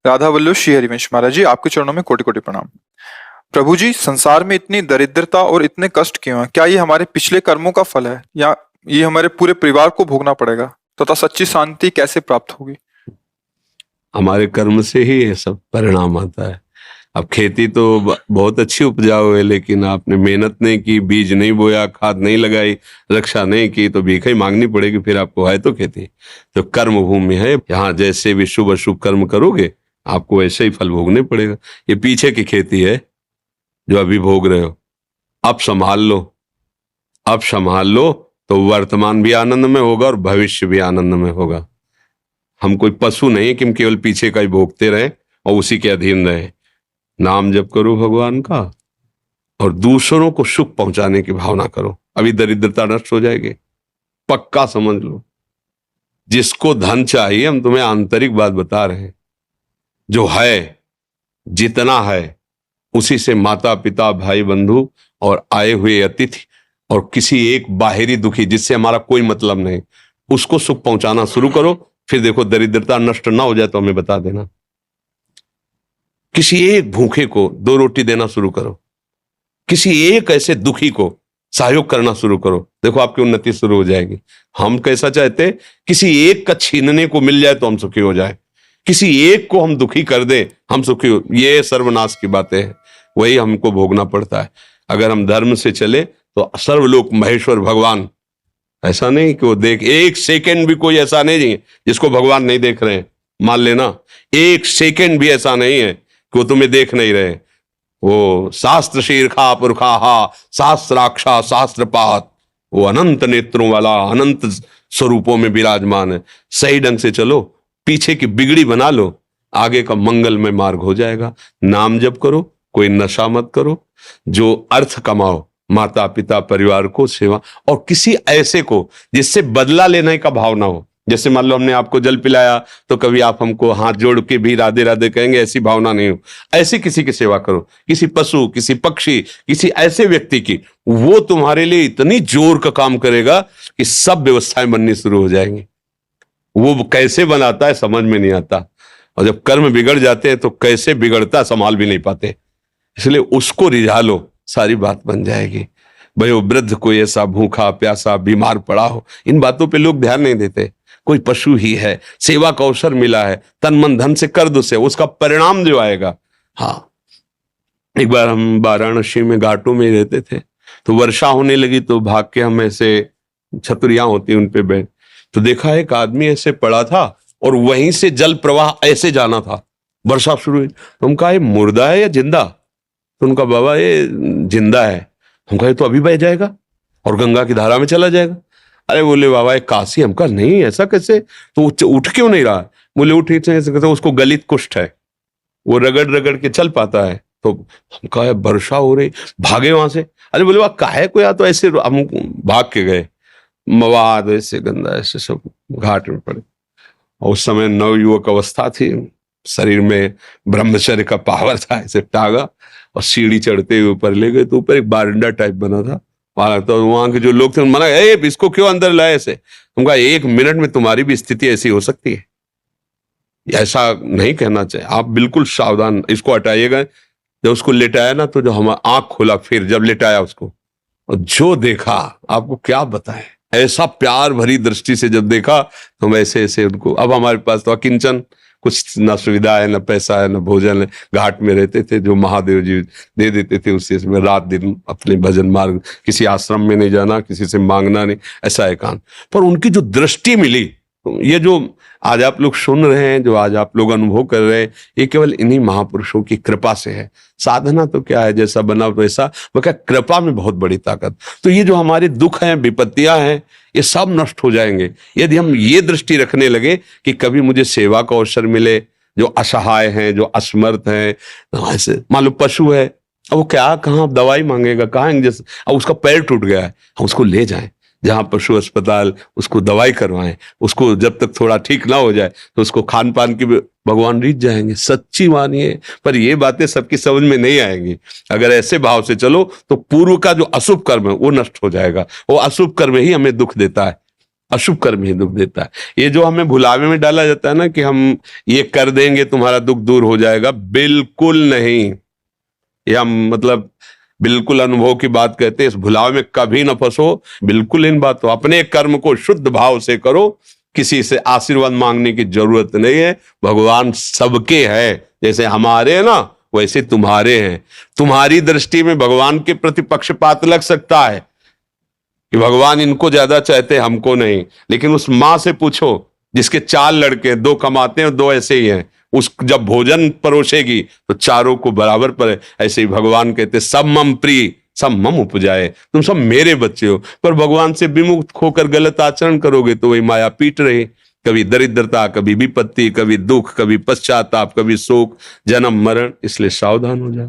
राधा वल्लभ श्री हरिवंश महाराज जी, आपके चरणों में कोटि कोटि प्रणाम। प्रभु जी, संसार में इतनी दरिद्रता और इतने कष्ट क्यों हैं? क्या ये हमारे पिछले कर्मों का फल है या ये हमारे पूरे परिवार को भोगना पड़ेगा? तथा सच्ची शांति कैसे प्राप्त होगी? हमारे कर्म से ही ये सब परिणाम आता है। अब खेती तो बहुत अच्छी उपजाऊ है, लेकिन आपने मेहनत नहीं की, बीज नहीं बोया, खाद नहीं लगाई, रक्षा नहीं की, तो भीख ही मांगनी पड़ेगी। फिर आपको है तो खेती। तो कर्म भूमि है, यहाँ जैसे भी शुभ अशुभ कर्म करोगे आपको वैसे ही फल भोगने पड़ेगा। ये पीछे की खेती है जो अभी भोग रहे हो। अब संभाल लो, अब संभाल लो तो वर्तमान भी आनंद में होगा और भविष्य भी आनंद में होगा। हम कोई पशु नहीं कि हम केवल पीछे का ही भोगते रहे और उसी के अधीन रहे। नाम जप करो भगवान का और दूसरों को सुख पहुंचाने की भावना करो, अभी दरिद्रता नष्ट हो जाएगी। पक्का समझ लो। जिसको धन चाहिए, हम तुम्हें आंतरिक बात बता रहे हैं, जो है जितना है उसी से माता पिता भाई बंधु और आए हुए अतिथि और किसी एक बाहरी दुखी जिससे हमारा कोई मतलब नहीं, उसको सुख पहुंचाना शुरू करो। फिर देखो दरिद्रता नष्ट ना हो जाए तो हमें बता देना। किसी एक भूखे को 2 रोटी देना शुरू करो, किसी एक ऐसे दुखी को सहयोग करना शुरू करो, देखो आपकी उन्नति शुरू हो जाएगी। हम कैसा चाहते, किसी एक का छीनने को मिल जाए तो हम सुखी हो जाए, किसी एक को हम दुखी कर दें हम सुखी हो, ये सर्वनाश की बातें हैं। वही हमको भोगना पड़ता है। अगर हम धर्म से चले तो सर्वलोक महेश्वर भगवान, ऐसा नहीं कि वो देख, एक सेकंड भी कोई ऐसा नहीं जिसको भगवान नहीं देख रहे हैं। मान लेना, एक सेकंड भी ऐसा नहीं है कि वो तुम्हें देख नहीं रहे। वो शास्त्र शीर्षा पुरखा शास्त्राक्षा शास्त्रपात, वो अनंत नेत्रों वाला अनंत स्वरूपों में विराजमान है। सही ढंग से चलो, पीछे की बिगड़ी बना लो, आगे का मंगलमय मार्ग हो जाएगा। नाम जप करो, कोई नशा मत करो, जो अर्थ कमाओ, माता पिता परिवार को सेवा, और किसी ऐसे को जिससे बदला लेने का भाव ना हो। जैसे मान लो हमने आपको जल पिलाया तो कभी आप हमको हाथ जोड़ के भी राधे राधे कहेंगे, ऐसी भावना नहीं हो। ऐसे किसी की सेवा करो, किसी पशु, किसी पक्षी, किसी ऐसे व्यक्ति की, वो तुम्हारे लिए इतनी जोर का काम करेगा कि सब व्यवस्थाएं बननी शुरू हो जाएंगी। वो कैसे बनाता है समझ में नहीं आता, और जब कर्म बिगड़ जाते हैं तो कैसे बिगड़ता संभाल भी नहीं पाते। इसलिए उसको रिझा लो, सारी बात बन जाएगी। भाई वो वृद्ध कोई ऐसा भूखा प्यासा बीमार पड़ा हो, इन बातों पे लोग ध्यान नहीं देते। कोई पशु ही है, सेवा का अवसर मिला है, तन मन धन से कर दो, से उसका परिणाम जो आएगा। हाँ, एक बार हम वाराणसी में घाटों में रहते थे, तो वर्षा होने लगी तो भाग के हम ऐसे छतरियां होती उन पे बैठ, तो देखा एक आदमी ऐसे पड़ा था और वहीं से जल प्रवाह ऐसे जाना था। वर्षा शुरू हुई तो हम कहा ये मुर्दा है या जिंदा? तो उनका बाबा ये जिंदा है। हम कहा तो अभी बह जाएगा और गंगा की धारा में चला जाएगा। अरे बोले बाबा ये काशी। हम कहा नहीं ऐसा कैसे? तो उठ क्यों नहीं रहा? बोले उठ ऐसे कैसे, उसको गलित कुष्ठ है, वो रगड़ रगड़ के चल पाता है। तो हम कहा वर्षा हो रही, भागे वहां से। अरे बोले वाह काहे को, या तो ऐसे हम भाग के गए। मवाद ऐसे गंदा ऐसे सब घाट में पड़े, और उस समय नवयुवक अवस्था थी, शरीर में ब्रह्मचर्य का पावर था। ऐसे टागा और सीढ़ी चढ़ते हुए ऊपर ले गए, तो ऊपर एक बारंडा टाइप बना था। तो वहां के जो लोग थे मना, इसको क्यों अंदर लाए ऐसे? उनका 1 मिनट में तुम्हारी भी स्थिति ऐसी हो सकती है, ऐसा नहीं कहना चाहिए। आप बिल्कुल सावधान, इसको हटाइएगा। जब उसको लेटाया ना, तो जो हम आंख खोला, फिर जब लेटाया उसको, और जो देखा आपको क्या बताएं, ऐसा प्यार भरी दृष्टि से जब देखा तो हम ऐसे ऐसे उनको, अब हमारे पास तो अकिंचन, कुछ ना सुविधा है, ना पैसा है, ना भोजन है। घाट में रहते थे, जो महादेव जी दे देते थे उससे में रात दिन अपने भजन मार्ग, किसी आश्रम में नहीं जाना, किसी से मांगना नहीं, ऐसा एकांत। पर उनकी जो दृष्टि मिली, ये जो आज आप लोग सुन रहे हैं, जो आज आप लोग अनुभव कर रहे हैं, ये केवल इन्हीं महापुरुषों की कृपा से है। साधना तो क्या है, जैसा बना वैसा, वो क्या कृपा में बहुत बड़ी ताकत। तो ये जो हमारे दुख हैं, विपत्तियां हैं, ये सब नष्ट हो जाएंगे यदि हम ये दृष्टि रखने लगे कि कभी मुझे सेवा का अवसर मिले। जो असहाय हैं, जो असमर्थ हैं, ऐसे मान लो पशु है, अब वो क्या कहाँ दवाई मांगेगा, कहाँ जैसे अब उसका पैर टूट गया है, हम उसको ले जाएं जहां पशु अस्पताल, उसको दवाई करवाएं, उसको जब तक थोड़ा ठीक ना हो जाए तो उसको खान पान की भगवान रीत जाएंगे। सच्ची मानिए, पर ये बातें सबकी समझ में नहीं आएंगी। अगर ऐसे भाव से चलो तो पूर्व का जो अशुभ कर्म है वो नष्ट हो जाएगा। वो अशुभ कर्म ही हमें दुख देता है। अशुभ कर्म ही दुख देता है। ये जो हमें भुलावे में डाला जाता है ना कि हम ये कर देंगे तुम्हारा दुख दूर हो जाएगा, बिल्कुल नहीं। ये हम मतलब बिल्कुल अनुभव की बात कहते हैं, इस भुलावे में कभी ना फंसो। बिल्कुल इन बातों, अपने कर्म को शुद्ध भाव से करो, किसी से आशीर्वाद मांगने की जरूरत नहीं है। भगवान सबके है, जैसे हमारे हैं ना वैसे तुम्हारे हैं। तुम्हारी दृष्टि में भगवान के प्रति पक्षपात लग सकता है कि भगवान इनको ज्यादा चाहते हैं हमको नहीं, लेकिन उस माँ से पूछो जिसके 4 लड़के, 2 कमाते हैं 2 ऐसे ही हैं, उस जब भोजन परोसेगी तो चारों को बराबर पर। ऐसे ही भगवान कहते सब मम प्रिय सब मम उपजाए, तुम सब मेरे बच्चे हो। पर भगवान से विमुख होकर गलत आचरण करोगे तो वही माया पीट रही, कभी दरिद्रता, कभी विपत्ति, कभी दुख, कभी पश्चाताप, कभी शोक, जन्म मरण। इसलिए सावधान हो जाओ।